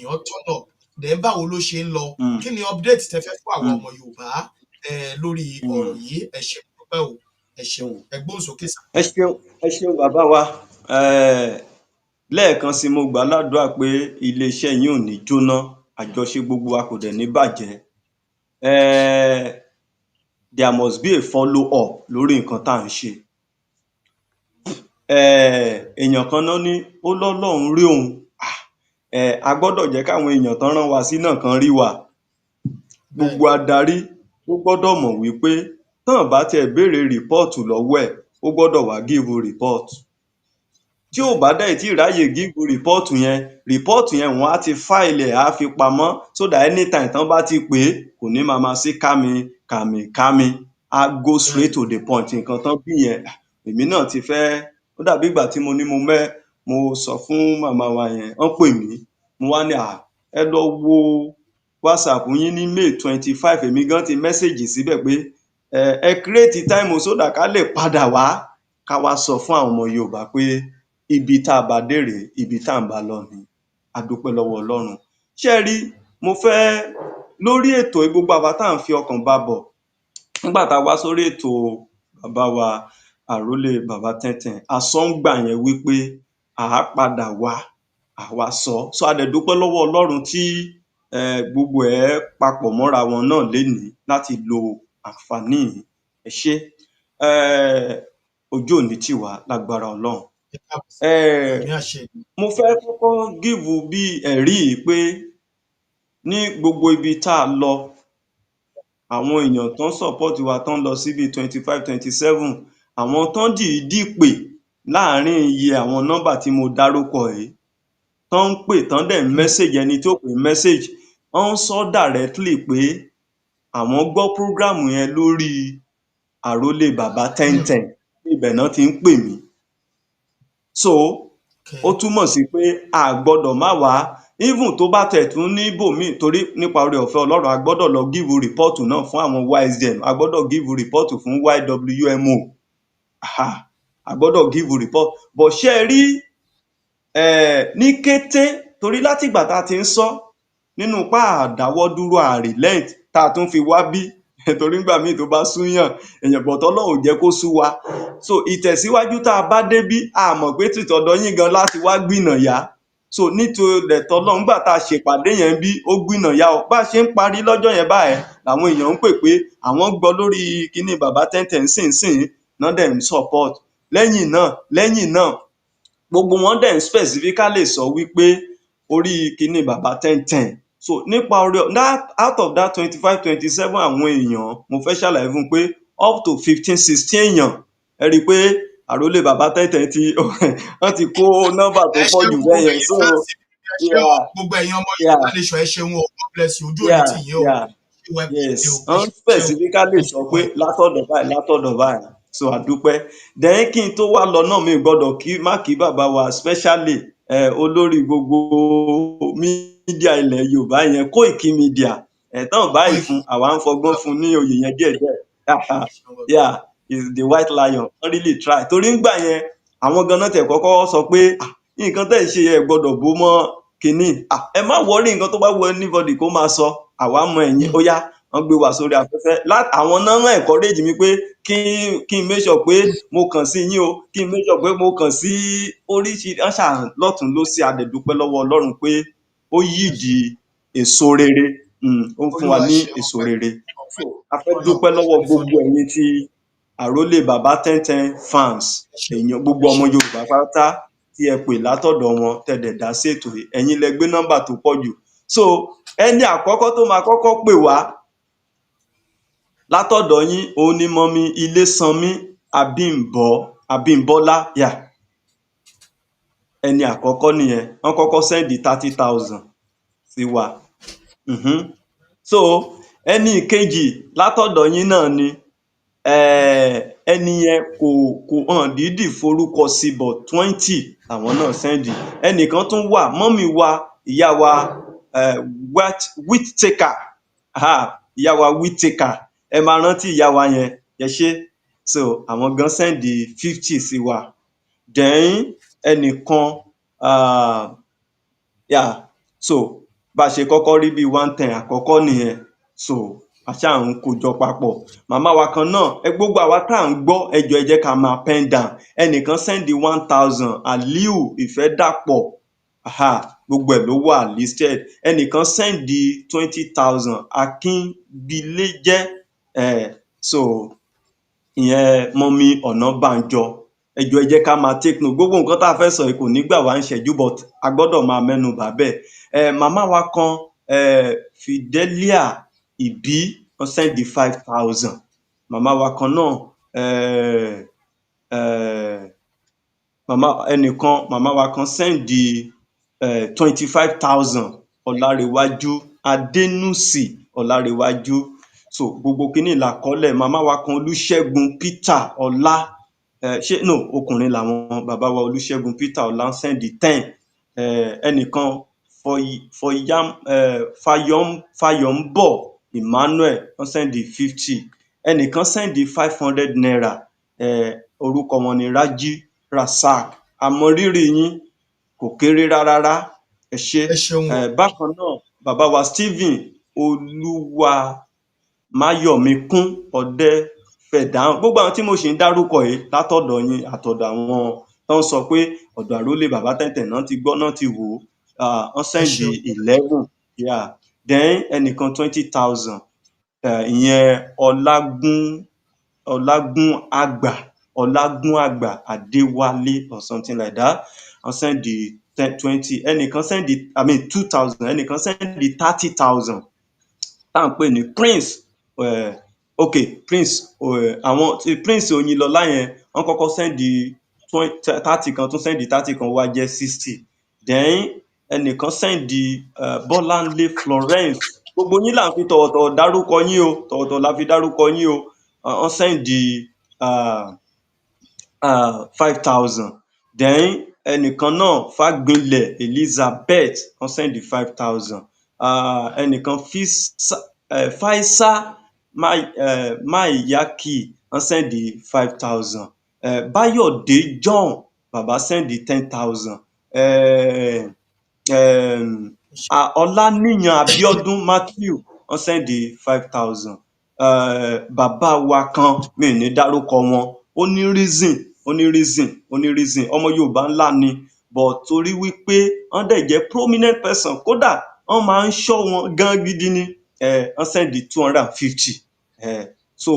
èèyàn tọ̀nà then báwo ló ṣe ń lọ Mm, kí ni update tẹ́ fẹ́ fún àwọn mm, ọmọ Yorùbá lórí ọ̀rọ̀ mm, yìí ẹ ṣeun dúpẹ́ o ẹ ṣeun mm. ẹ gbóhùn sókè sà. Ẹ ṣeun bàbá wa. Eh, lẹ́ẹ̀kan sí mo gbà ládùúrà pé iléeṣẹ́ yín ò ní jóná, àjọṣe gbogbo wa kò dẹ̀ ní bàjẹ́. There must be a follow up lórí nǹkan tá à ń ṣe. Èèyàn kan náà ní ó lọ́lọ́run rí òun. A gbọ́dọ̀ jẹ́ káwọn èèyàn tán rán wa sí náà kan rí wa. Gbogbo adarí ó gbọ́dọ̀ mọ̀ wípé tán bá tiẹ̀ béèrè rìpọ́ọ̀tù lọ́wọ́ ẹ̀ ó gbọ́dọ̀ wá give report. Tí ò bá dẹ̀ tí ráyè give rìpọ́ọ̀tù yẹn wọ́n á ti fáìlì ẹ̀ á fi pamọ́ so that anytime tán bá ti pè é kò ní máa sí kámi á go straight to the point. Nǹkan tán bí yẹn èmi náà ti fẹ́ ó dàbí ìgbà tí mo ní mo sọ fún màmá wa yẹn wọ́n pè mí mo wá ní ẹ lọ wo WhatsApp yín ní May 25 èmi gan ti mẹ́sẹ̀gì síbẹ̀ pé ẹ create time so that ká lè padà wá ká wá sọ fún àwọn ọmọ Yorùbá pé ibi tá a bá dé rèé ibi tá à ń bá lọ ni. A dúpẹ́ lọ́wọ́ Ọlọ́run. Ṣé ẹ rí mo fẹ́ lórí ètò gbogbo àwa tá à ń fi ọkàn bá bọ̀ nígbà tá a wá sórí ètò bàbá wa àrólé bàbá Tẹ́ntẹ́n a sọ ńgbà yẹn wípé à á padà wá àwa sọ a dẹ̀ dúpẹ́ lọ́wọ́ Ọlọ́run tí gbogbo ẹ̀ papọ̀ mọ́ra wọn náà lénìí láti lo àǹfààní yìí. Ẹ ṣé ojú ò ní tì wá lágbára Ọlọ́run. Mo fẹ́ kọ́kọ́ give bí ẹ̀rí pé ní gbogbo ibi tá a lọ àwọn èèyàn tán support wa tán lọ sí bí 25, 27 àwọn tán dìídì pè láàárín iye àwọn nọ́mbà tí mo dárúkọ yìí tán ń pè tán dẹ̀ message ẹni tó pè message wọ́n sọ directly pé àwọn gbọ́ program yẹn lórí àrólé bàbá Tẹ́ntẹ́n ibẹ̀ náà ti ń pè mí. So ó túmọ̀ sí pé a gbọ́dọ̀ má wá even tó bá tẹ̀ tún ní ibòmíì torí nípa oore ọ̀fẹ́ Ọlọ́run a gbọ́dọ̀ lọ give report náà fún àwọn YSDM a gbọ́dọ̀ give report fún YWMO a gbọ́dọ̀ give report but ṣé ẹ rí ní kété torí látìgbà tá a ti ń sọ nínú pa àdáwọ́ dúró relent tá a tún fi wá bí torí ńgbà míì tó bá súyàn èèyàn bọ̀ tọ́lọ́run ò jẹ́ kó sú wa so ìtẹ̀síwájú tá a bá débí a mọ̀ pé tìtọ̀dọ̀ yín gan láti wá gbìnàyà so nítorí tọ́lọ́run ńgbà tá a ṣèpàdé yẹn bí ó gbìnàyà ọ bá a ṣe ń parí lọ́jọ́ yẹn báyẹn làwọn èèyàn ń pè pé àwọn gbọ́ lórí kíní bàbá Tẹ́ntẹ́n sínsìn náà dẹ̀ ń support lẹ́yìn náà gbogbo wọn dẹ̀ ń specifically sọ wípé orí kíní bàbá Tẹ́ntẹ́n so nípa orí out of that 25, 27 àwọn èèyàn mo fẹ́ ṣàlàyé fún pé up to 15, 16 èèyàn ẹ rí i pé àrólé bàbá Tẹ́ntẹ́n wọ́n ti kó nọ́mbà tó pọ̀ jù bẹ́ẹ̀ yẹn so gbogbo ẹ̀yin ọmọ Yorùbá nation ẹ ṣeun o God bless you ojú òní tì yín o. Yes wọ́n specifically sọ pé látọ̀dọ̀ báyìí so àdúpẹ́ then kí n tó wá lọ náà mi gbọ́dọ̀ má kí bàbá wa especially olórí gbogbo mídíà ilẹ̀ Yorùbá yẹn Koiki Media tán báyìí fún àwa ń fọgbọ́n fún ní oyè yẹn díẹ̀díẹ̀ is the white lion wọ́n really try torí ńgbà yẹn àwọn ganan tẹ̀ kọ́kọ́ sọ pé nǹkan tẹ̀ ṣe ẹ gbọ́dọ̀ bó mọ́ kínní ẹ má worry nǹkan tó bá wọ anybody kó máa sọ àwa mọ ẹ̀yìn ó yá wọ́n gbé wa sórí afẹ́fẹ́ àwọn náà rán encourage mi pé kí n make sure pé mo kàn sí yín o kí n make sure pé mo kàn sí oríṣiríṣi àṣà lọ́tún lósì a dẹ̀ dúpẹ́ lọ́wọ́ Ọlọ́run pé ó yídi èso rere ó ń fún wa ní èso rere a fẹ́ dúpẹ́ lọ́wọ́ gbogbo ẹ̀yin tí àrólé bàbá Tẹ́ntẹ́n fans èèyàn gbogbo ọmọ Yorùbá pátá tí ẹ pè látọ̀dọ̀ wọn tẹ̀dẹ̀ dá sí ètò yìí ẹ̀yin lẹ gbé nọ́mbà tó pọ̀ jù so ẹni àkọ́kọ́ tó máa kọ́kọ́ pè wá látọ̀dọ̀ yín òun ni mọ́mí Ilésanmí Abímbọ́lá ẹni àkọ́kọ́ nìyẹn wọ́n kọ́kọ́ sẹ́ndì 30,000 sí wa so ẹni ìkejì látọ̀dọ̀ yín náà ni ẹni yẹn kò hàn dídì forúkọ sí bọ̀ 20 àwọn náà sẹ́ndì ẹnìkan tún wà mọ́mí wa ìyá wa Whittaker ìyá wa Whittaker ẹ máa rántí ìyá wa yẹn ẹ ṣé so àwọn gan sẹ́ndì 50 sí wa then ẹnìkan so bá a ṣe kọ́kọ́ rí bíi 110 àkọ́kọ́ nìyẹn. So a ṣáà ń kó jọ papọ̀. Màmá wa kan náà, gbogbo àwa tá à ń gbọ́, ẹ jọ̀ọ́ ẹ jẹ́ ká máa pen down. Ẹnìkan sẹ́ndì 1000, Aliu Ìfẹ́dàpọ̀, gbogbo ẹ̀ ló wà listed. Ẹnìkan sẹ́ndì 20,000, Akínbiléjẹ́, so ìyẹn Mọ́mí Ọ̀nàbànjọ. Ẹ jọ̀ọ́ ẹ jẹ́ ká máa take note. Gbogbo nǹkan tá a fẹ́ sọ yìí kò ní gbà wá ìṣẹ́jú, but a gbọ́dọ̀ máa mẹ́nu bà bẹ́ẹ̀. Màmá wa kan, Fidelia Ìbí, wọ́n sẹ́ndì 5,000. Màmá wa kan náà, màmá wa kan sẹ́ndì 25,000. Ọlárewájú Adénúsì Ọlárewájú. So gbogbo kíní làkọọ́lẹ̀. Màmá wa kan Olúṣẹ́gun Peter Ọlá, ọkùnrin làwọn bàbá wa. Olúṣẹ́gun Peter Ọlá ń sẹ́ndì 10. Ẹnìkan Fayọ̀mbọ̀ Emmanuel, wọ́n sẹ́ndì 50. Ẹnìkan sẹ́ndì 500 naira. Orúkọ wọn ni Rájí Rasak. Àmọ́ rírì yín kò kéré rárá. Ẹ ṣé. Bákan náà, bàbá wa Stephen Olúwamáyọ̀míkún Ọdẹ́fẹ̀dáhùn. Gbogbo àwọn tí mo ṣì ń dárúkọ yìí látọ̀dọ̀ yín, àtọ̀dọ̀ àwọn tó ń sọ pé ọ̀dọ̀ àrólé bàbá tẹ̀ntẹ̀ náà ti gbọ́, náà ti wò ó, wọ́n sẹ́ndì 11. Then ẹnìkan 20,000, ìyẹn Ọlágún Àgbà Adéwálé or something like that. Wọ́n sẹ́ndì 20. Ẹnìkan sẹ́ndì 2,000. Ẹnìkan sẹ́ndì 30,000 tá à ń pè ní Prince. Prince Oyinlọlá yẹn, wọ́n kọ́kọ́ sẹ́ndì 30 kan, tún sẹ́ndì 30 kan, wá jẹ́ 60. Then ẹnìkan sẹ́ndì Bọ́láńlé Florence. Gbogbo yín là ń fi tọ̀wọ̀tọ̀wọ̀ dárúkọ yín o, tọ̀wọ̀tọ̀wọ̀ la fi dárúkọ yín o. Wọ́n sẹ́ndì 5,000. Then ẹnìkan náà Fágbinlẹ̀ Elizabeth, wọ́n sẹ́ndì 5,000. Ẹnìkan Faisa Maiyaki, wọ́n sẹ́ndì 5,000. Báyọ̀dé John, bàbá sẹ́ndì 10,000. Ọláníyàn Abíọ́dún Matthew, wọ́n sẹ́ndì 5,000. Bàbá wa kan, mi ò ní dárúkọ wọn, ó ní reason. Ọmọ Yorùbá ńlá ni, but torí wípé wọ́n dẹ̀ jẹ́ prominent person, kódà wọ́n máa ń ṣọ́ wọn gan gidi ni. Wọ́n sẹ́ndì 250. So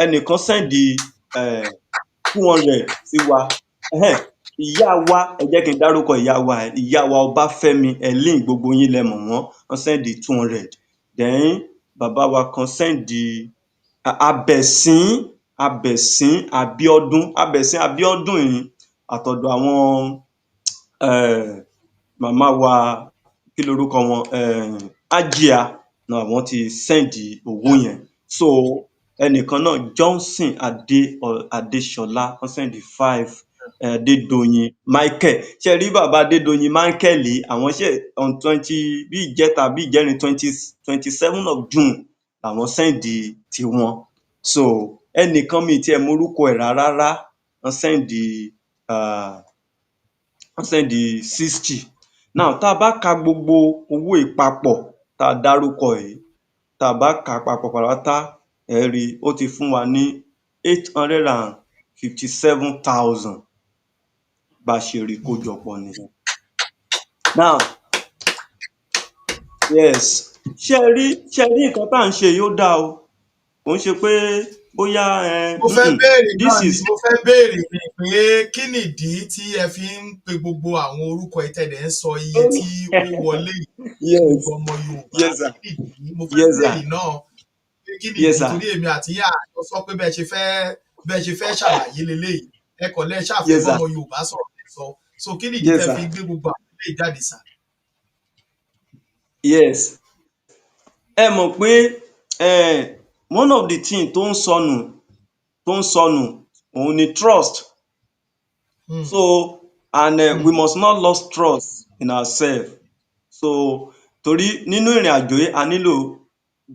ẹnìkan sẹ́ndì 200 sí wa. Ìyá wa, ẹ jẹ́ kí n dárúkọ ìyá wa Ọbáfẹ́mi Helen, gbogbo yín lẹ mọ̀ wọ́n sẹ́ndì 200. Then bàbá wa kan sẹ́ndì Abẹ̀sín Abíọ́dún yìí, àtọ̀dọ̀ àwọn màmá wa, kí lorúkọ wọn, Ájíà náà, wọ́n ti sẹ́ndì owó yẹn. So ẹnìkan náà Johnson Adéṣọlá, wọ́n sẹ́ndì 5. Adédoyin Michael, ṣe rí bàbá Adédoyin Michael yìí, àwọn ṣe on 20 bí ìjẹta bí ìjẹrin 27 of June làwọn sẹ́ndì tiwọn. So ẹnìkan mi tiẹ̀ morúkọ ẹ̀ rárá, wọ́n sẹ́ndì 60. Now tá a bá ka gbogbo owó ìpapọ̀ tá a dárúkọ yìí, tá a bá kà á papọ̀ pàtápátá, ẹ rí i, ó ti fún wa ní 857,000 bá a ṣe rí kó jọ pọ̀ nìyẹn. Now yes, ṣé ẹ rí nǹkan tá à ń ṣe yìí, ó dáa o, kò ń ṣe pé bóyá mo fẹ́ béèrè ni pé kí nìdí tí ẹ fi ń pe gbogbo àwọn orúkọ ìtẹ̀dẹ̀ ń sọ iye tí ó wọlé gbogbo ọmọ Yorùbá, kí nìdí? Mo fẹ́ béèrè náà pé kí nìdí, torí èmi àti yà lọ sọ pé bẹ́ẹ̀ ṣe fẹ́ ṣàlàyé leléyìí, ẹ kọ̀ lẹ́ ṣàfihàn ọmọ Yorùbá sọ̀rọ̀ sọ, so kí nìdí tẹ́ fi gbé gbogbo àwọn ilé ìjáde sà? Yes, ẹ mọ̀ pé one of the things tó ń sọnù òun ni trust. So and we must not lose trust in ourselves. So torí nínú ìrìn àjò yìí a nílò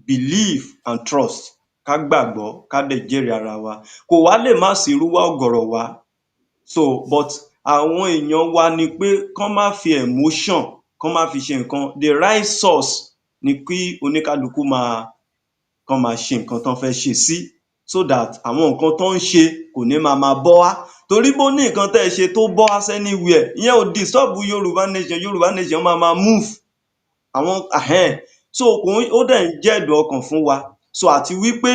belief and trust, ká gbàgbọ́ ká dẹ̀ jẹ́rìí ara wa. Kò wá lè má sí irú wa ọ̀gọ̀rọ̀ wa, so but àwọn èèyàn wa ni pé kán má fi emotion kán má fi ṣe nǹkan, the right source ni kí oníkálukú kán máa ṣe nǹkan tán fẹ́ ṣe sí, so that àwọn nǹkan tán ń ṣe kò ní máa bọ́ wá, torí bó ní nǹkan tẹ́ ẹ ṣe tó bọ́ wá anywhere, ìyẹn ò disturb Yorùbá nation máa move àwọn so ó dẹ̀ ń jẹ́ ẹ̀dùn ọkàn fún wa, so àti wípé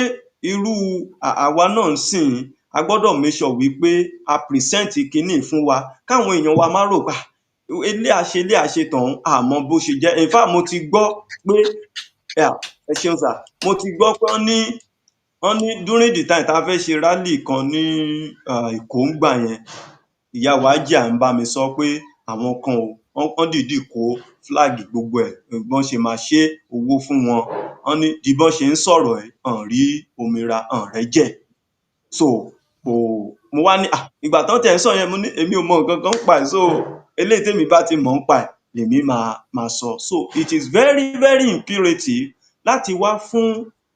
irú àwa náà sìn a gbọ́dọ̀ make sure wípé a present kinní fún wa, káwọn èèyàn wa má rò pé ilé àṣetọ̀hún àmọ́ bó ṣe jẹ́. In fact mo ti gbọ́ pé ẹ ṣeun sà, mo ti gbọ́ pé wọ́n ní during the time tá a fẹ́ ṣe rally kan ní Èkó ńgbà yẹn, ìyá wa Àjíà ń bá mi sọ pé àwọn kan wọ́n dìídì kó flag gbogbo ẹ̀ bọ́n ṣe máa ṣe owó fún wọn, wọ́n ní di bọ́n ṣe ń sọ̀rọ̀ ẹ̀ hàn rí omi ra hàn rẹ́jẹ̀, so mo wá ní ìgbà tán tẹ̀ ń sọ yẹn mo ní èmi ò mọ nǹkan kan ń pa ẹ̀, so eléyìí tèmi bá ti mọ̀ ń pa ẹ̀ lèmi máa sọ. So it is very very imperative láti wá fún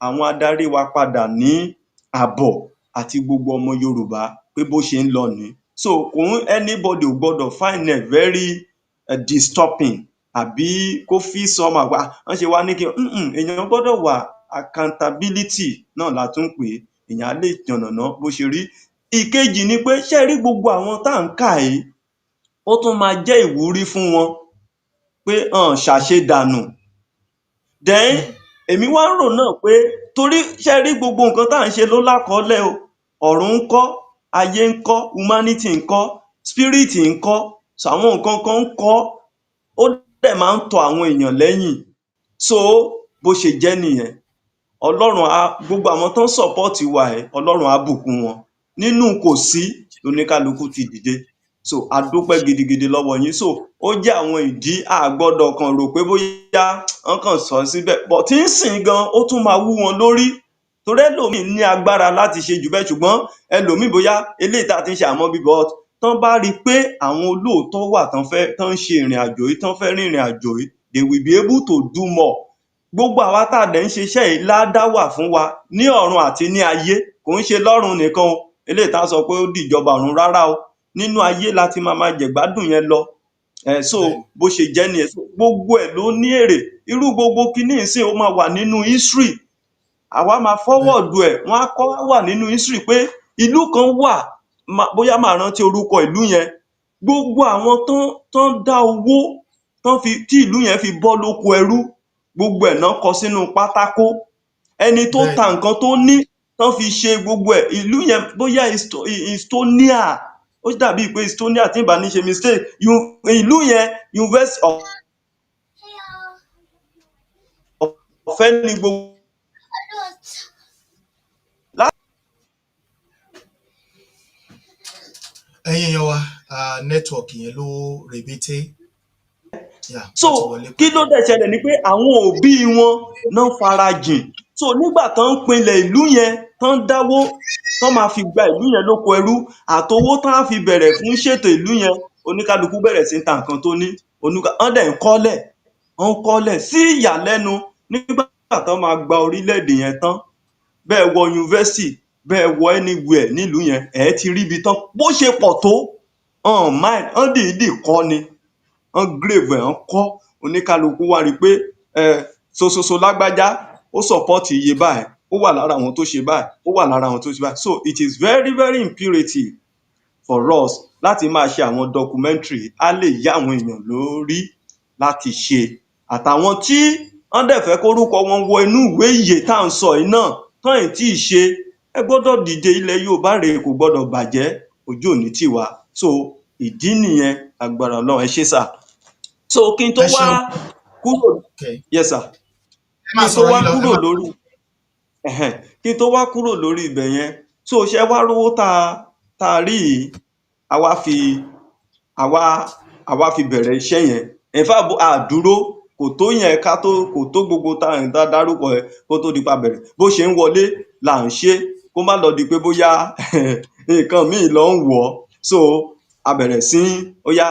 àwọn adarí wa padà ní àbọ̀ àti gbogbo ọmọ Yorùbá pé bó ṣe ń lọ nìí, so anybody ò gbọ́dọ̀ find it very disturbing àbí kó feel somehow wọ́n ṣe wá ní kí èèyàn gbọ́dọ̀ wà accountability náà la tún pè é, èèyàn á lè yànnàná bó ṣe rí. Ìkejì ni pé ṣé rí gbogbo àwọn tá à ń kà yìí ó tún máa jẹ́ ìwúrí fún wọn pé ṣàṣedànù, then èmi wá ń rò náà pé torí ṣé rí gbogbo nǹkan tá à ń ṣe ló lákọọ́lẹ̀ o, ọ̀run ńkọ́, ayé ńkọ́, humanity ńkọ́, spirit ńkọ́, so àwọn nǹkan kan ńkọ́, ó dẹ̀ máa ń tọ àwọn èèyàn lẹ́yìn, so bó ṣe jẹ́ nìyẹn. Ọlọ́run gbogbo àwọn tó ń support wa ẹ̀ Ọlọ́run á bùkún wọn, nínú kò sí lóníkálukú ti dìde, so a dúpẹ́ gidigidi lọ́wọ́ yín, so ó jẹ́ àwọn ìdí àgbọ́dọ̀ kan rò pé bóyá wọ́n kàn sọ síbẹ̀, but tí ń sìn gan ó tún máa wú wọn lórí, torí ẹlòmíì ní agbára láti ṣe jù bẹ́ẹ̀, ṣùgbọ́n ẹlòmíì bóyá eléyìí tá a ti ń ṣe àmọ́ bíbọ́ tán bá rí i pé àwọn olóòótọ́ wà tán ń ṣe ìrìn àjò yìí, tán fẹ́ rin ìrìn àjò yìí, they will be able to do more. Gbogbo àwa tá a dẹ̀ ń ṣiṣẹ́ yìí ládá wà fún wa ní ọ̀run àti ní ayé, kò ń ṣe lọ́run nìkan o, eléyìí tá a sọ pé ó dìjọba ọ̀run, rárá o, nínú ayé láti máa jẹ̀gbádùn yẹn lọ. So bó ṣe jẹ́ nìyẹn, so gbogbo ẹ̀ ló ní èrè, irú gbogbo kinní ìsìn ó máa wà nínú history, àwa máa forward ẹ̀, wọ́n á kọ́ wà nínú history pé ìlú kan wà, bóyá máa rántí orúkọ ìlú yẹn, gbogbo àwọn tán dá owó tí ìlú yẹn fi bọ́ lóko ẹrú, gbogbo ẹ̀ náà kọ sínú pátákó, ẹni tó ta nǹkan tó ní tán fi ṣe gbogbo ẹ̀, ìlú yẹn bóyá Estonia, ó dàbí pé Estonia tí ìbá ní ṣe mistake, ìlú yẹn university ọ̀fẹ́ ní gbogbo. ẹ̀yin èèyàn wa nẹ́tíwọ̀kì yẹn ló rebete. So kí ló dẹ̀ ṣẹlẹ̀ ni pé àwọn òbí wọn náà farajìn, so nígbà tán ń pinlẹ̀ ìlú yẹn tán dáwó tán máa fi gba ìlú yẹn lóko ẹrú, àtowó tán á fi bẹ̀rẹ̀ fún ṣètò ìlú yẹn, oníkálukú bẹ̀rẹ̀ sí ta nǹkan tó ní, wọ́n dẹ̀ ń kọ́lẹ̀ sí ìyàlẹ́nu. Nígbà tán máa gba orílẹ̀-èdè yẹn tán, bẹ́ẹ̀ wọ yunifásitì, bẹ́ẹ̀ wọ anywhere nílùú yẹn, ẹ̀ ti rí ibi tán bó ṣe pọ̀ tó, wọ́n dìídì kọ́ ni, wọ́n grave ẹ̀, wọ́n kọ́, oníkálukú wá rí i pé sososo lágbájá ó support iye báyìí, ó wà lára àwọn tó ṣe báyìí, ó wà lára àwọn tó ṣe báyìí. So it is very very imperative for us láti máa ṣe àwọn documentary, á lè yá àwọn èèyàn lórí láti ṣe, àtàwọn tí wọ́n dẹ̀ fẹ́ kórúkọ wọn wọ inú ìwé ìyè tá à ń sọ yìí náà tán ì tí ì ṣe, ẹ gbọ́dọ̀ dìde, ilẹ̀ Yorùbá rèé kò gbọ́dọ̀ bàjẹ́, ojú ò ní tì wá. So ìdí nìyẹn, agbára Ọlọ́run, ẹ ṣé sà. So kí n tó wá kúrò, yes sir, kí n tó wá kúrò lórí ibẹ̀ yẹn, so ṣé wá rówó tá a rí yìí, àwa fi bẹ̀rẹ̀ iṣẹ́ yẹn, in fact àdúró kò tó yẹn kò tó gbogbo tá a dárúkọ ẹ kó tó di pa bẹ̀rẹ̀, bó ṣe ń wọlé là ń ṣe, kó má lọ di pé bóyá nǹkan míì lọ ń wọ̀, so a bẹ̀rẹ̀ sí ó yá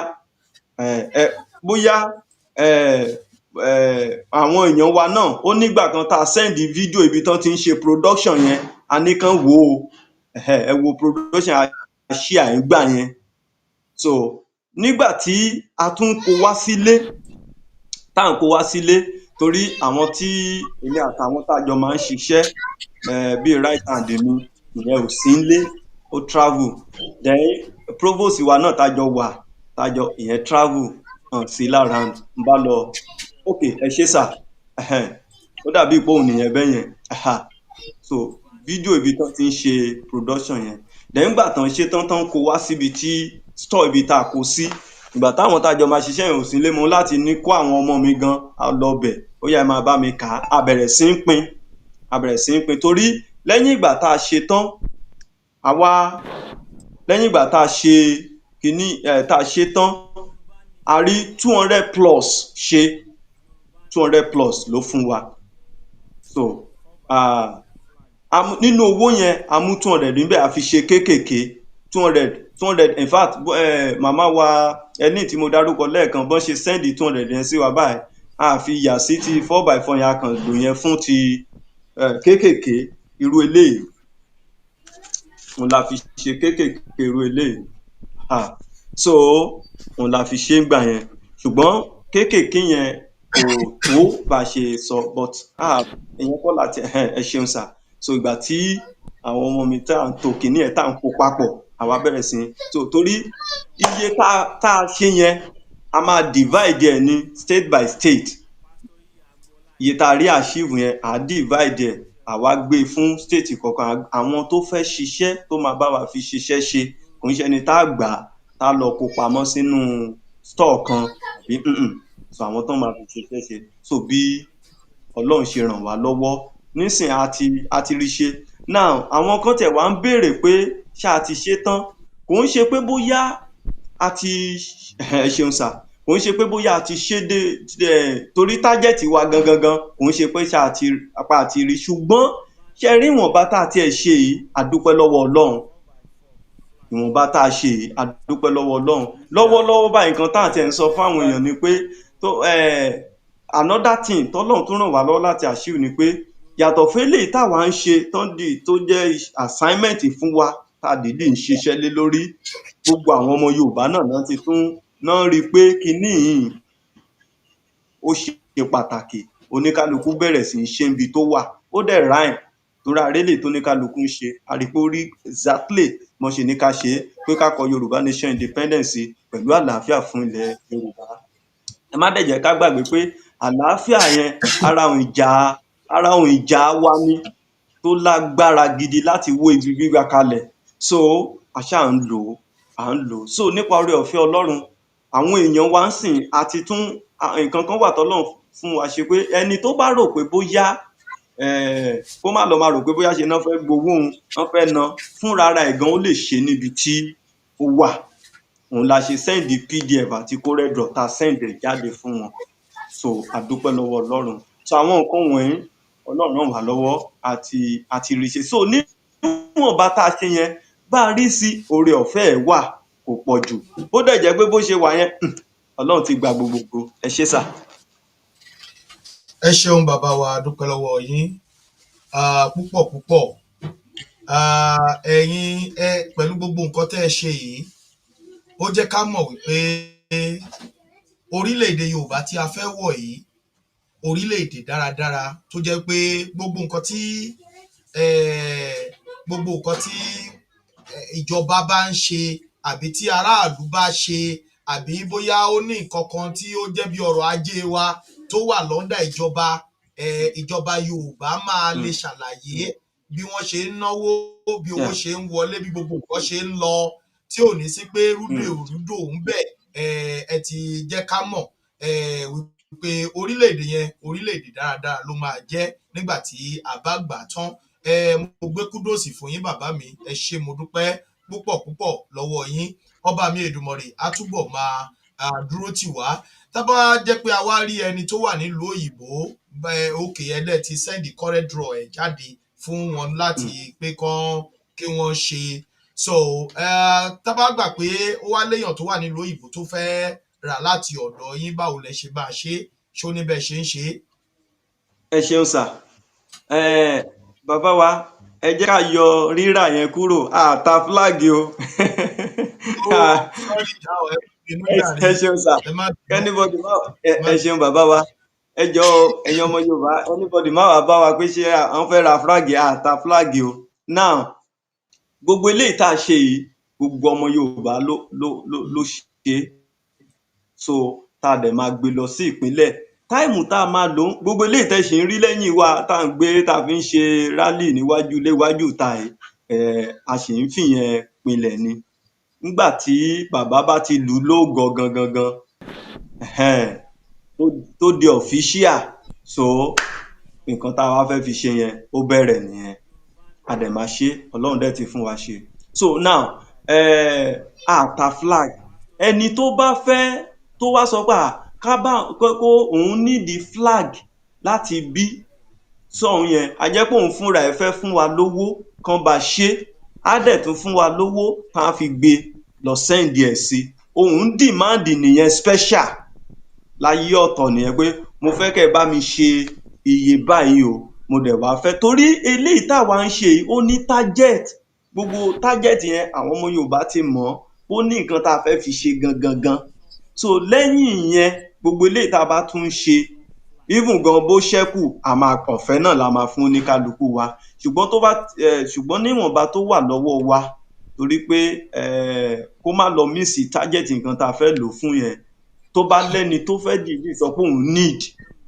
bóyá àwọn èèyàn wa náà ó nígbà kan tá a sẹ́ndì fídíò ibi tán ti ń ṣe production yẹn, a ní kán wò ó, ẹ wo production àṣì àìgbà yẹn. So nígbà tí a tún kó wá sílé, tá à ń kó wá sílé torí àwọn tí èmi àtàwọn tá a jọ máa ń ṣiṣẹ́ bíi right hand mi ìyẹn ò sí nílé, ó travel. Then provost wa náà tájọ wà ìyẹn travel sí l'around. N bá lọ ok ẹ ṣé sà, ó dàbí pé òun nìyẹn bẹ́yẹn. So fídíò ibi tán ti ń ṣe production yẹn, then nígbà tán ṣe tán kó wá síbi tí store ibi tá a kó sí, ìgbà táwọn tájọ máa ṣiṣẹ́ yẹn ò sí nílé, mo láti ní kó àwọn ọmọ mi gan lọ bẹ̀, ó yá ẹ máa bá mi kà á. A bẹ̀rẹ̀ sí ń pín torí lẹ́yìn ìgbà tá a ṣe tán, lẹ́yìn ìgbà tá a ṣe kíní tá a ṣe tán, a rí 200 plus ṣe, 200 plus ló fún wa. So nínú owó yẹn a mú 200 níbẹ̀, a fi ṣe kéékèèké 200 in fact màmá wa ẹni tí mo dárúkọ lẹ́ẹ̀kan bọ́n ṣe send 200 yẹn sí wa báyìí, a fi yà sí ti 4x4 yẹn, a kàn lò yẹn fún ti kéékèèké irú eléyìí, òun la fi ṣe kéékèèké irú eléyìí. So òun la fi ṣe ń gbà yẹn, ṣùgbọ́n kéékèèké yẹn kò tó bá ṣe sọ, but èèyàn kọ́ láti ẹ ṣeun sà. So ìgbà tí àwọn ọmọ mi tá à ń to kíní ẹ̀ tá à ń kó papọ̀, àwa bẹ̀rẹ̀ sí torí iye tá a ṣe yẹn a máa divide ẹ̀ ní state by state. Iye tá a rí achieve yẹn à á divide ẹ̀, àwa gbé fún state kọ̀ọ̀kan. Àwọn tó fẹ́ ṣiṣẹ́ tó máa bá wa fi ṣiṣẹ́ ṣe, kò ń ṣe ẹni tá a gbà tá a lọ kó pamọ́ sínú store kan àbí so àwọn tó máa fi ṣiṣẹ́ ṣe. So bí Ọlọ́run ṣe ràn wá lọ́wọ́ nísìnyí a ti rí ṣe. Now àwọn kan tẹ̀ wá ń béèrè pé ṣé a ti ṣe tán, kò ń ṣe pé bóyá a ti ẹ ṣeun sà, kò ń ṣe pé bóyá a ti ṣe torí tájẹ̀tì wa gangan kò ń ṣe pé ṣé apá àti rí, ṣùgbọ́n ṣe rí ìwọ̀nba tá a tiẹ̀ ṣe yìí, a dúpẹ́ lọ́wọ́ Ọlọ́run. Ìwọ̀nba tá a ṣe yìí, a dúpẹ́ lọ́wọ́ Ọlọ́run. Lọ́wọ́lọ́wọ́ báyìí nǹkan tá à tiẹ̀ ń sọ fún àwọn èèyàn ni pé another thing tọ́lọ́run tún ràn wá lọ́wọ́ láti achieve ni pé yàtọ̀ fẹ́lẹ̀ táwa ń ṣe tó jẹ́ assignment fún wa tá a dìídì ń ṣiṣẹ́ lé lórí, gbogbo àwọn ọmọ Yorùbá náà rí i pé kíní yìí ó ṣe pàtàkì. Oníkálukú bẹ̀rẹ̀ sí í ṣe níbi tó wà, ó dẹ̀ rhyme torí arélè tó oníkálukú ń ṣe, a rí i pé ó rí exactly mo ṣe ní ká ṣe é, pé ká kọ Yorùbá nation independence pẹ̀lú àlàáfíà fún ilẹ̀ Yorùbá. Ẹ má dẹ̀ jẹ́ ká gbàgbé pé àlàáfíà yẹn ara ohun ìjà wa ni tó lágbára gidi láti wó ibi gbígbà kalẹ̀. So a ṣáà ń lò ó. So nípa oore ọ̀fẹ́ Ọlọ́run, àwọn èèyàn wa ń sìn àti tún nǹkan kan wà tọ́lọ́run fún wa ṣe pé ẹni tó bá rò pé bóyá kó má lọ máa rò pé bóyá ṣe náà fẹ́ gbowó òun, wọ́n fẹ́ ná fúnra ara ẹ̀ gan, ó lè ṣe níbi tí ó wà. Òun la ṣe send PDF àti CorelDRAW tá send ẹ̀ jáde fún wọn. So a dúpẹ́ lọ́wọ́ Ọlọ́run. So àwọn nǹkan wọ̀nyí Ọlọ́run ràn wá lọ́wọ́ àti rí ṣe. So níwọ̀nba tá a ṣe yẹn, bá a rí sí oore ọ̀fẹ́ ẹ̀ wà, kò pọ̀ jù. Bó dẹ̀ jẹ́ pé bó ṣe wà yẹn Ọlọ́run ti gba gbogbogbò. Ẹ ṣé sà. Ẹ ṣeun bàbá wa, dúpẹ́ lọ́wọ́ yín púpọ̀. Ẹ̀yin pẹ̀lú gbogbo nǹkan tẹ́ ẹ ṣe yìí, ó jẹ́ ká mọ̀ wípé orílẹ̀-èdè Yorùbá tí a fẹ́ wọ̀ yìí, orílẹ̀-èdè dáradára tó jẹ́ pé gbogbo nǹkan tí ìjọba bá ń ṣe àbí tí aráàlú bá ṣe, àbí bóyá ó ní nǹkan kan tí ó jẹ́ bí ọrọ̀ ajé wa tó wà lọ́ndà ìjọba Yorùbá máa lè ṣàlàyé bí wọ́n ṣe ń náwó, bí owó ṣe ń wọlé, bí gbogbo nǹkan ṣe ń lọ, tí ò ní sí pé rúdò ń bẹ̀. Ẹ ti jẹ́ ká mọ̀ wípé orílẹ̀-èdè yẹn orílẹ̀-èdè dáradára ló máa jẹ́ nígbà tí a bá gbà á tán. Mo gbé kúdòsì fún yín bàbá mi, ẹ ṣé, mo dúpẹ́ púpọ̀ lọ́wọ́ yín. Ọba mi Èdùmàrè á túbọ̀ máa dúró tì wá. Tá bá jẹ́ pé a wá rí ẹni tó wà nílùú òyìnbó, òkè ẹlẹ́ ti send CorelDRAW ẹ̀ jáde fún wọn láti pé kí wọ́n ṣe. So tá bá gbà pé ó wá léèyàn tó wà nílùú òyìnbó tó fẹ́ rà láti ọ̀dọ̀ yín, báwo lẹ ṣe bá a ṣe, ṣó ní bẹ́ẹ̀ ṣe ń ṣe? Ẹ ṣeun sà. Bàbá wa, ẹ jẹ́ ká yọ rírà yẹn kúrò, àta flag o. bínú jàre, ẹ ṣeun sà, ẹ má bínú, anybody má ẹ má ẹ ṣeun bàbá wa, ẹ jọ̀ọ́ ẹ̀yin ọmọ Yorùbá, anybody má wàá bá wa pé ṣé àwọn fẹ́ ra flag àta flag o. Now gbogbo eléyìí tá a ṣe yìí gbogbo ọmọ Yorùbá ló ṣe é, so tá a dẹ̀ máa gbé lọ sí ìpínlẹ̀. Táìmù tá a máa lò gbogbo eléyìí tẹ́ ṣì ń rí lẹ́yìn wa tá à ń gbé tá a fi ń ṣe rálì níwájú ilé iwájú ìta yìí, a ṣì ń fìyẹn pinlẹ̀ ni. Nígbà tí bàbá bá ti lù ú lógo gangan tó di official, so nǹkan tá a wá fẹ́ fi ṣe yẹn ó bẹ̀rẹ̀ nìyẹn, a dẹ̀ máa ṣe, Ọlọ́run dẹ̀ ti fún wa ṣe. So now àta flag, ẹni tó bá fẹ́ tó wá sọ pé kó òun nídìí flag láti bí sọ̀hún yẹn, a jẹ́ pé òun fúnra ẹ̀ fẹ́ fún wa lówó kán bá ṣe, á dẹ̀ tún fún wa lówó tá a fi gbé lọ send ẹ̀ sí. Òun demand nìyẹn special láyé ọ̀tọ̀ nìyẹn pé mo fẹ́ kẹ́ ẹ bá mi ṣe iye báyìí o, mo dẹ̀ wá fẹ́ torí eléyìí táwa ń ṣe yìí ó ní target, gbogbo target yẹn àwọn ọmọ Yorùbá ti mọ̀ ó ní nǹkan tá a fẹ́ fi ṣe gangan. So lẹ́yìn ìyẹn gbogbo eléyìí tá a bá tún ṣe even gan bó ṣẹ́kù ọ̀fẹ́ náà la máa fún oníkálukú wa, ṣùgbọ́n níwọ̀nba tó wà lọ́wọ́ wa torí pé kó má lọ miss target nǹkan tá a fẹ́ lò fún yẹn, tó bá lẹ́ni tó fẹ́ dìídì sọ pé òun need,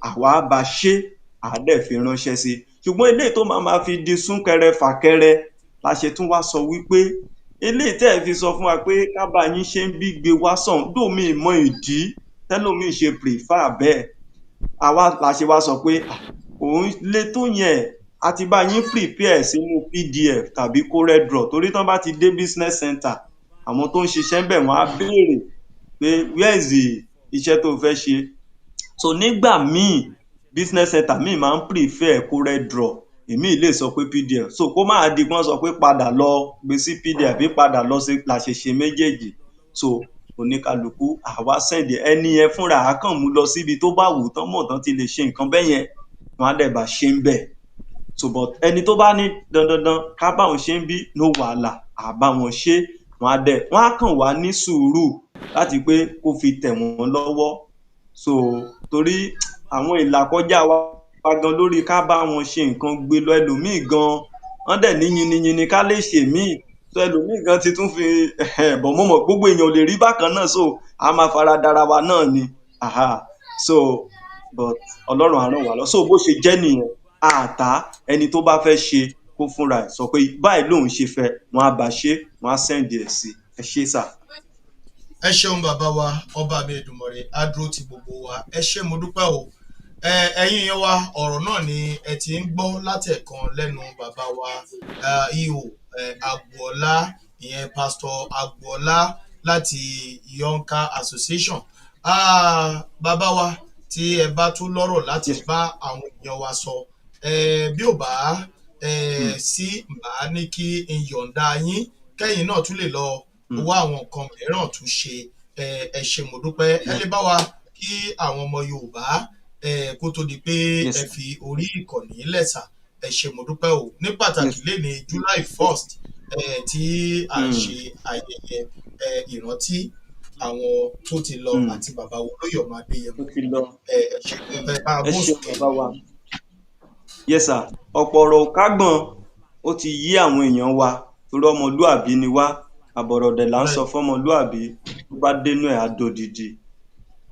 àwa á bá ṣe, à á dẹ̀ fi ránṣẹ́ sí. Ṣùgbọ́n eléyìí tó máa fi di súnkẹrẹ fàkẹrẹ la ṣe tún wá sọ wípé eléyìí tẹ́ ẹ fi sọ fún wa pé ká bá yín ṣe ń bí gbé wá sàn dòmí ìmọ̀ ìdí tẹ́lòmíì ṣe prefer bẹ́ẹ̀, àwa la ṣe wá sọ pé òun lè tó yẹn a ti bá yín prepare sínú PDF tàbí CorelDRAW, torí tán bá ti dé business center àwọn tó ń ṣiṣẹ́ ń bẹ̀ wọ́n á béèrè pé where is the iṣẹ́ tó fẹ́ ṣe. So nígbà míì business center míì máa ń prefer CorelDRAW, èmi lè sọ pé PDF, so kó máa di pọ́n sọ pé padà lọ gbé sí PDF bí padà lọ sí la ṣe ṣe méjèèjì. So oníkálukú àwa send ẹni yẹn fúnra á kàn mú lọ síbi tó bá wù tán mọ̀ tán ti lè ṣe nǹkan bẹ́ẹ̀ yẹn, wọ́n á dẹ̀ bá ṣe ń bẹ̀. So but ẹni tó bá ní dandan ká bá wọn ṣe ń bí no wàhálà, à bá wọn ṣe, wọ́n á kàn wá ní sùúrù láti pé kó fi tẹ̀ wọ́n lọ́wọ́. So torí àwọn ìlàkọjá wa gan lórí ká bá wọn ṣe nǹkan gbé lọ, ẹlòmíì gan wọ́n dẹ̀ ní yiniyini ká lè ṣe míì, so ẹlòmíì gan ti tún fi bọ̀ mo mọ̀ gbogbo èèyàn ò lè rí bákan náà, so a máa fara dára wa náà ni. So but Ọlọ́run á ràn wá lọ, so bó ṣe jẹ́ nìyẹn, àtá ẹni tó bá fẹ́ ṣe kó fúnra ẹ̀ sọ pé báyìí lòun ṣe fẹ́, wọ́n á bá ṣe, wọ́n á send ẹ̀ sí. Ẹ ṣé sà. Ẹ ṣeun bàbá wa, ọba mi Èdùmàrè á dúró ti gbogbo wa, ẹ ṣé mo dúpẹ́ o. Ẹ̀yin yẹn wa, ọ̀rọ̀ náà ni ẹ ti ń gbọ́ látẹ̀kan lẹ́nu bàbá wa EO Agboola, ìyẹn Pastor Agboola láti Yonka Association. Bàbá wa, tí ẹ bá tún lọ́rọ̀ láti bá àwọn èèyàn wa sọ, bí ò bá sí màá ní kí n yọ̀ǹda yín kẹ́yìn náà tún lè lọ wá àwọn nǹkan mìíràn tún ṣe. Ẹ ṣé mo dúpẹ́, ẹ lè bá wa kí àwọn ọmọ Yorùbá kó tó di pé ẹ fi orí ìkànnì lẹ́sà. Ẹ ṣé mo dúpẹ́ o, ní pàtàkì lẹ́ni July 1st tí a ṣe ayẹyẹ ìrántí àwọn tó ti lọ àti bàbá olóyè ọmọ Adéyẹmọ. Ẹ ṣé mo fẹ́ bá a bó sùn. Yes sir, ọ̀pọ̀ ọ̀rọ̀ ò kágbọ̀n ó ti yí àwọn èèyàn wa torí ọmọlúàbí ni wá, àbọ̀rọ̀dẹ̀ là ń sọ fọ́mọlúàbí, tó bá dénú ẹ̀ á dòdìdì.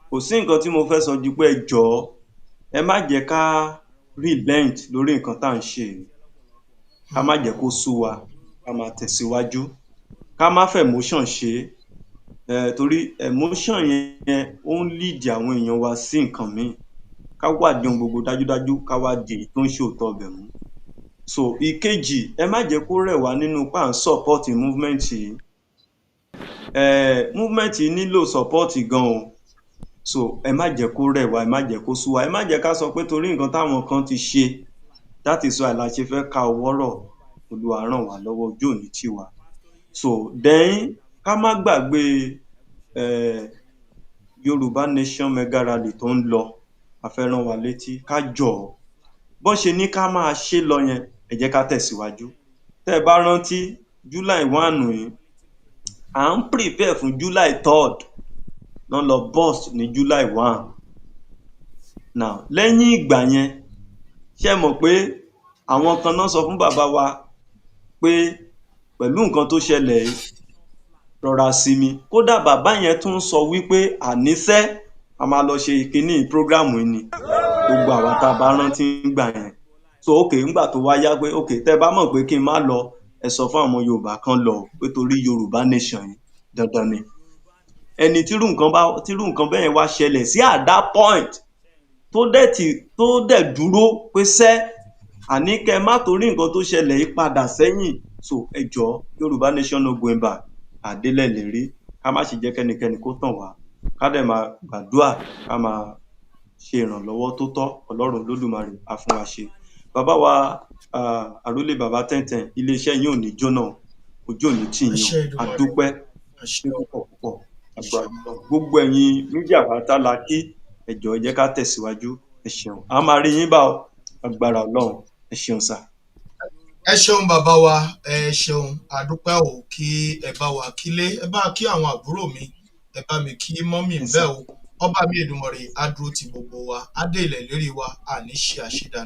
Kò sí nǹkan tí mo fẹ́ sọ ju pé ẹ jọ̀ọ́ ẹ má jẹ́ ká relent lórí nǹkan tá à ń ṣe, ká má jẹ́ kó sú wa, ká máa tẹ̀síwájú, ká má fẹ́ emotion ṣe torí emotion yẹn ó ń lead àwọn èèyàn wa sí nǹkan míì. Ká wádìí ohun gbogbo dájúdájú, ká wá di èyí tó ń ṣòótọ́ ọbẹ̀ mú. So ìkejì, ẹ má jẹ́ kó rẹ̀ wá nínú pé à ń support movement yìí. Movement yìí nílò support gan o, so ẹ má jẹ́ kó rẹ̀ wá, ẹ má jẹ́ kó sú wa, ẹ má jẹ́ ká sọ pé torí nǹkan táwọn kan ti ṣe that is why la ṣe fẹ́ ká ọwọ́ rọ̀. Olúwa ràn wá lọ́wọ́, ojú ò ní tì wá. So then ká má gbàgbé Yorùbá Nation Mega Rally tó ń lọ, a fẹ́ rán wa létí ká jọ̀ọ́ bọ́n ṣe ní ká máa ṣe lọ yẹn, ẹ jẹ́ ká tẹ̀síwájú. Tẹ́ ẹ bá rántí July 1 yìí à ń prepare fún July 3rd náà lọ burst ní July 1. Now lẹ́yìn ìgbà yẹn ṣé mọ̀ pé àwọn kan náà sọ fún bàbá wa pé pẹ̀lú nǹkan tó ṣẹlẹ̀ yìí rọra sinmi. Kódà bàbá yẹn tún sọ wípé àníṣe a máa lọ ṣe ìkíní prógráàmù yìí ni gbogbo àwa tá a bá rántí gbà yẹn. So ńgbà tó wá yá pé tẹ́ bá mọ̀ pé kí n má lọ ẹ sọ fún àwọn Yorùbá kan lọ pé torí Yorùbá nation yìí dandan ni. Ẹni tírú nǹkan bẹ́ẹ̀ wá ṣẹlẹ̀ sí at that point tó dẹ̀ dúró pé àní kẹ́ má torí nǹkan tó ṣẹlẹ̀ yìí padà sẹ́yìn. So ẹ jọ̀ọ́ Yorùbá nation no going back. Àdélẹ̀ lè rí ká má ṣe jẹ́ kẹ́nikẹ́ni kó tàn wá ká dẹ̀ máa gbàdúrà ká máa ṣe ìrànlọ́wọ́ tó tọ́ Ọlọ́run Olódùmarè á fún wa ṣe. Bàbá wa àrólé bàbá tẹ́ntẹ́n iléeṣẹ́ yín ò ní jóná ojú ò ní tì yín a dúpẹ́ púpọ̀ gbogbo ẹ̀yin mídíà pátá la kí ẹ jọ̀ọ́ ẹ jẹ́ ká tẹ̀síwájú ẹ ṣeun a máa rí yín bá ọ agbára Ọlọ́run ẹ ṣeun sà. Ẹ ṣeun bàbá wa ẹ ṣeun àdúpẹ́ ò kí ẹ bá wa kílé ẹ bá kí àwọn àbúrò mi ẹ bá mi kí mọ́mì bẹ́ẹ̀ o ọba mi Èdùmàrè á dúró ti gbogbo wa á dé ilẹ̀ lérí wa àní ṣe àṣedànù.